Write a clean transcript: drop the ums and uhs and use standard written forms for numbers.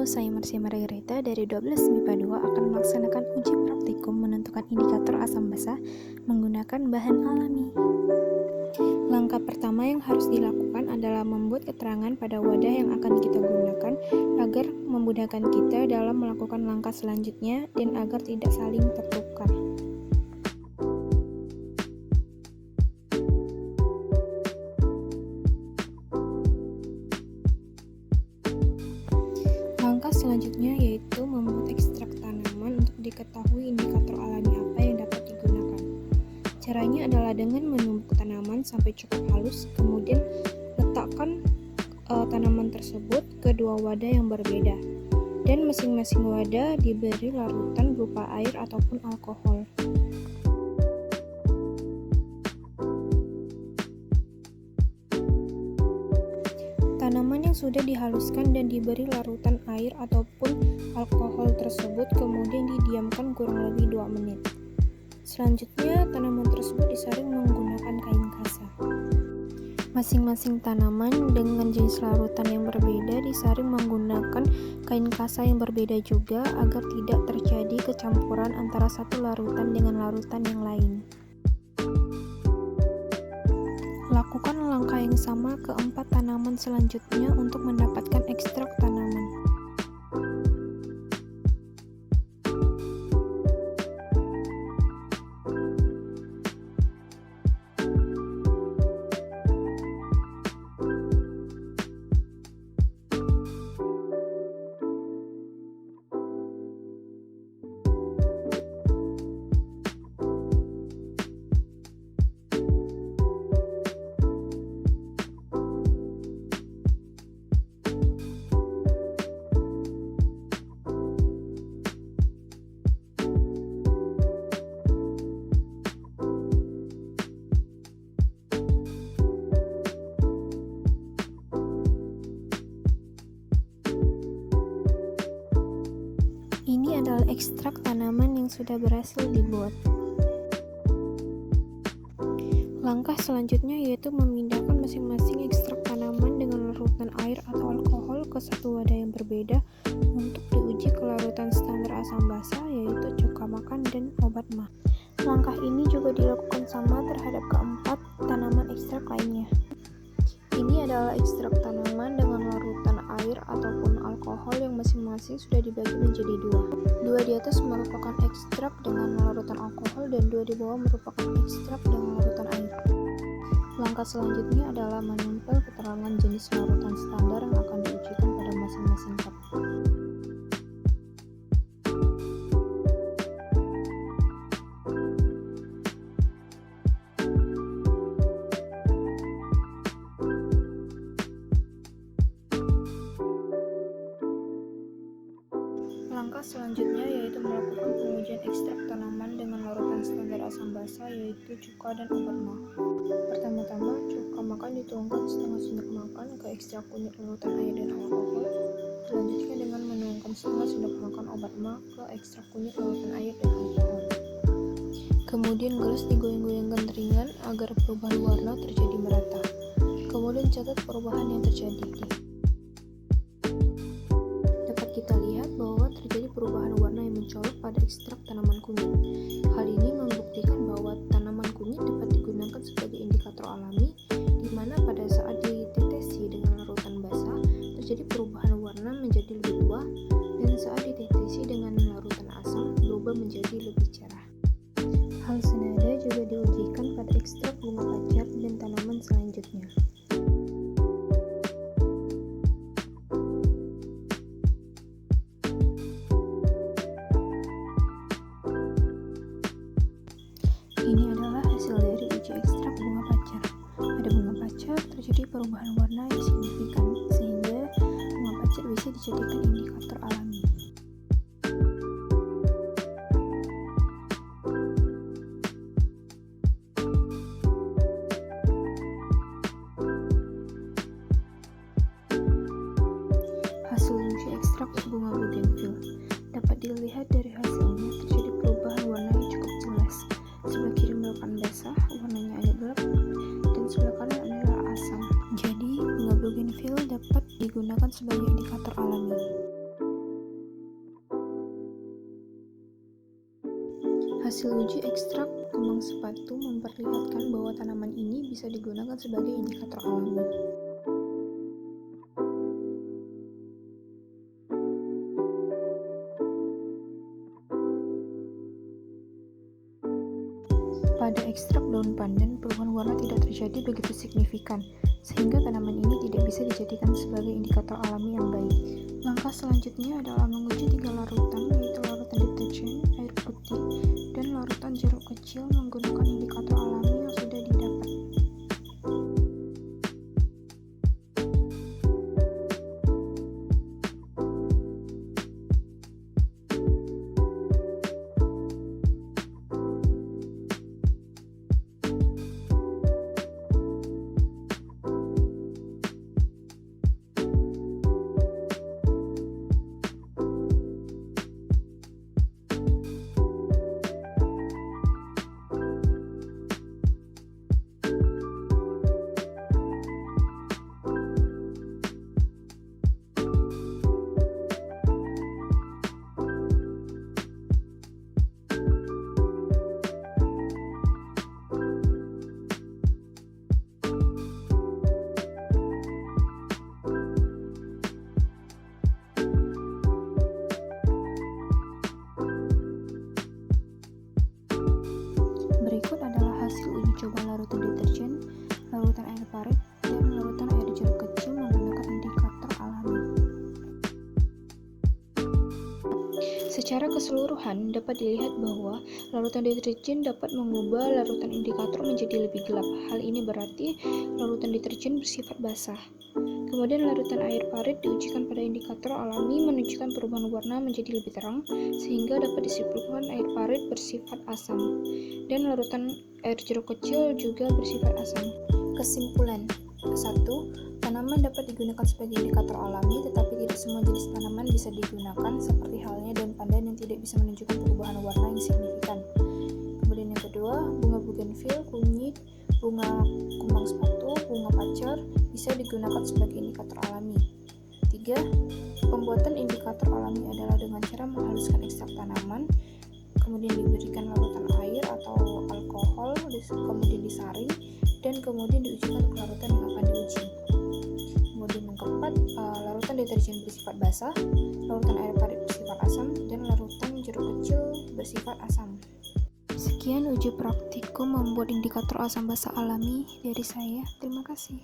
Halo, saya Marcia Margareta dari 12 MIPA 2 akan melaksanakan uji praktikum menentukan indikator asam basa menggunakan bahan alami. Langkah pertama yang harus dilakukan adalah membuat keterangan pada wadah yang akan kita gunakan agar memudahkan kita dalam melakukan langkah selanjutnya dan agar tidak saling tertukar. Langkah selanjutnya yaitu membuat ekstrak tanaman untuk diketahui indikator alami apa yang dapat digunakan. Caranya adalah dengan menumbuk tanaman sampai cukup halus, kemudian letakkan tanaman tersebut ke dua wadah yang berbeda, dan masing-masing wadah diberi larutan berupa air ataupun alkohol. Tanaman yang sudah dihaluskan dan diberi larutan air ataupun alkohol tersebut kemudian didiamkan kurang lebih 2 menit. Selanjutnya, tanaman tersebut disaring menggunakan kain kasa. Masing-masing tanaman dengan jenis larutan yang berbeda disaring menggunakan kain kasa yang berbeda juga agar tidak terjadi kecampuran antara satu larutan dengan larutan yang lain. Lakukan langkah yang sama ke 4 tanaman selanjutnya untuk mendapatkan ekstrak tanaman. Ini adalah ekstrak tanaman yang sudah berhasil dibuat. Langkah selanjutnya yaitu memindahkan masing-masing ekstrak tanaman dengan larutan air atau alkohol ke satu wadah yang berbeda untuk diuji ke larutan standar asam basa yaitu cuka makan dan obat mah. Langkah ini juga dilakukan sama terhadap keempat tanaman ekstrak lainnya. Ini adalah ekstrak tanaman dengan larutan air ataupun alkohol yang masing-masing sudah dibagi menjadi dua. Dua di atas merupakan ekstrak dengan larutan alkohol dan dua di bawah merupakan ekstrak dengan larutan air. Langkah selanjutnya adalah menempel keterangan jenis larutan standar yang akan diujikan pada masing-masing cup. Langkah selanjutnya yaitu melakukan pengujian ekstrak tanaman dengan larutan standar asam basa yaitu cuka dan obat mah. Pertama-tama, cuka makan dituangkan setengah sendok makan ke ekstrak kunyit larutan air dan alkohol. Dilanjutkan dengan menuangkan setengah sendok makan obat mah ke ekstrak kunyit larutan air dan alkohol. Kemudian gelas digoyang-goyangkan ringan agar perubahan warna terjadi merata. Kemudian catat perubahan yang terjadi. Kita lihat bahwa terjadi perubahan warna yang mencolok pada ekstrak tanaman kunyit. Hal ini membuktikan bahwa tanaman kunyit dapat digunakan sebagai indikator alami, di mana pada saat ditetesi dengan larutan basah terjadi perubahan warna menjadi lebih tua, dan saat ditetesi dengan larutan asam berubah menjadi lebih cerah. Hal senada juga diujikan pada ekstrak bunga pacar dan tanaman selanjutnya. Ini adalah hasil dari uji ekstrak bunga pacar. Pada bunga pacar terjadi perubahan warna yang signifikan sehingga bunga pacar bisa dijadikan indikator alami. Hasil uji ekstrak bunga bougainville dapat dilihat dari hasilnya terjadi perubahan warna yang cukup jelas. Sebelah kiri merupakan basah, warnanya agak gelap, dan sebelah kanan adalah asam. Jadi, bunga bougainville dapat digunakan sebagai indikator alami. Hasil uji ekstrak kembang sepatu memperlihatkan bahwa tanaman ini bisa digunakan sebagai indikator alami. Pada ekstrak daun pandan, perubahan warna tidak terjadi begitu signifikan, sehingga tanaman ini tidak bisa dijadikan sebagai indikator alami yang baik. Langkah selanjutnya adalah menguji 3 larutan, yaitu larutan deterjen, air putih, dan larutan jeruk kecil menggunakan indikator alami yang sudah didapat. Berikut adalah hasil uji coba larutan deterjen, larutan air parit, dan larutan air jeruk kecil menggunakan indikator alami. Secara keseluruhan, dapat dilihat bahwa larutan deterjen dapat mengubah larutan indikator menjadi lebih gelap. Hal ini berarti larutan deterjen bersifat basah. Kemudian larutan air parit diujikan pada indikator alami menunjukkan perubahan warna menjadi lebih terang, sehingga dapat disimpulkan air parit bersifat asam. Dan larutan air jeruk kecil juga bersifat asam. Kesimpulan 1. Tanaman dapat digunakan sebagai indikator alami, tetapi tidak semua jenis tanaman bisa digunakan, seperti halnya daun pandan yang tidak bisa menunjukkan perubahan warna yang signifikan. Kemudian yang kedua, bunga bougainville, kunyit, bunga kembang sepatu, bunga pacar bisa digunakan sebagai indikator alami. 3. Pembuatan indikator alami adalah dengan cara menghaluskan ekstrak tanaman, kemudian diberikan larutan air atau alkohol, kemudian disaring, dan kemudian diujikan ke larutan yang akan diuji. Kemudian yang keempat, larutan deterjen bersifat basah, larutan air parit bersifat asam, dan larutan jeruk kecil bersifat asam. Sekian uji praktikum membuat indikator asam basa alami dari saya. Terima kasih.